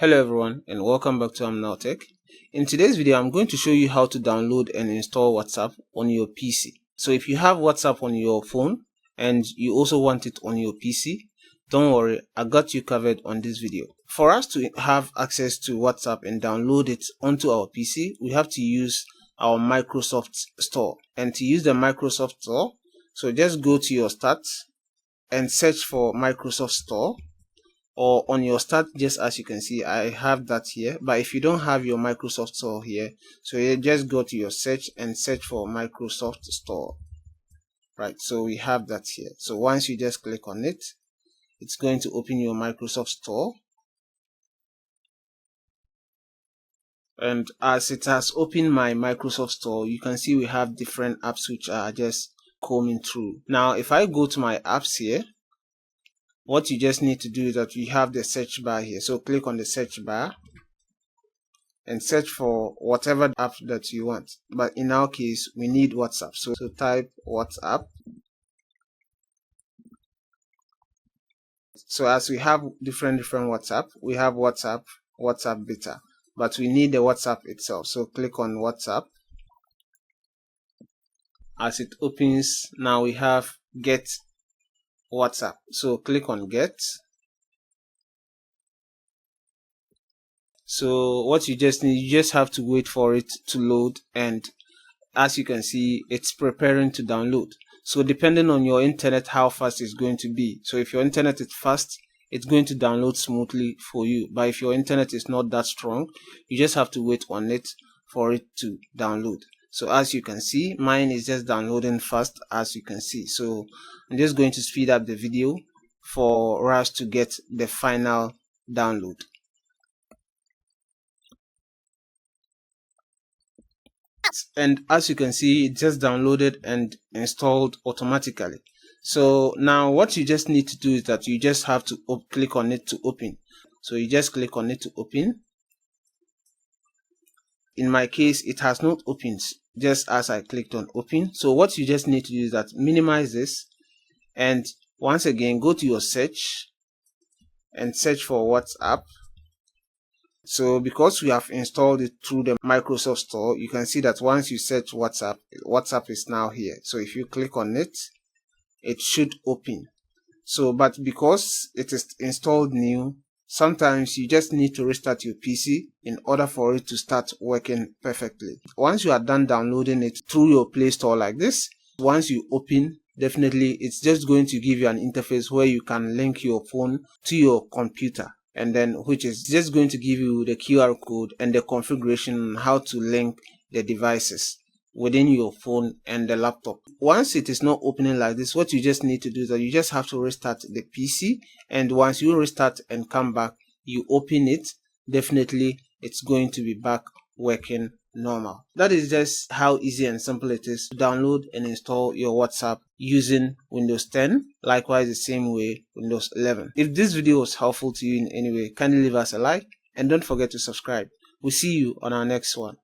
Hello everyone and welcome back to AmNowTech. In today's video, I'm going to show you how to download and install WhatsApp on your PC. So if you have WhatsApp on your phone and you also want it on your PC, don't worry, I got you covered on this video. For us to have access to WhatsApp and download it onto our PC, we have to use our Microsoft Store. And to use the Microsoft Store, so just go to your Start and search for Microsoft Store. Or on your Start, just as you can see, I have that here. But if you don't have your Microsoft Store here, so you just go to your search and search for Microsoft Store. Right, so we have that here. So once you just click on it, it's going to open your Microsoft Store. And as it has opened my Microsoft Store, you can see we have different apps which are just combing through. Now, if I go to my apps here, what you just need to do is that we have the search bar here. So click on the search bar and search for whatever app that you want. But in our case, we need WhatsApp. So type WhatsApp. So as we have different WhatsApp, we have WhatsApp Beta, but we need the WhatsApp itself. So click on WhatsApp. As it opens, now we have Get WhatsApp. So click on Get. So what you just need, you just have to wait for it to load, and as you can see, it's preparing to download. So depending on your internet, how fast it's going to be. So if your internet is fast, it's going to download smoothly for you. But if your internet is not that strong, you just have to wait on it for it to download. So as you can see, mine is just downloading fast, as you can see. So I'm just going to speed up the video for us to get the final download. And as you can see, it just downloaded and installed automatically. So now what you just need to do is that you just have to click on it to open. So you just click on it to open. In my case, it has not opened just as I clicked on open. So what you just need to do is that minimize this, and once again go to your search and search for WhatsApp. So because we have installed it through the Microsoft Store, you can see that once you search WhatsApp, WhatsApp is now here. So if you click on it, it should open. So but because it is installed new, sometimes you just need to restart your PC in order for it to start working perfectly. Once you are done downloading it through your Play Store like this, once you open, definitely it's just going to give you an interface where you can link your phone to your computer, and then which is just going to give you the QR code and the configuration on how to link the devices within your phone and the laptop. Once it is not opening like this, what you just need to do is that you just have to restart the PC, and once you restart and come back, you open it, definitely it's going to be back working normal. That is just how easy and simple it is to download and install your WhatsApp using Windows 10, likewise the same way Windows 11. If this video was helpful to you in any way, kindly leave us a like and don't forget to subscribe. We'll see you on our next one.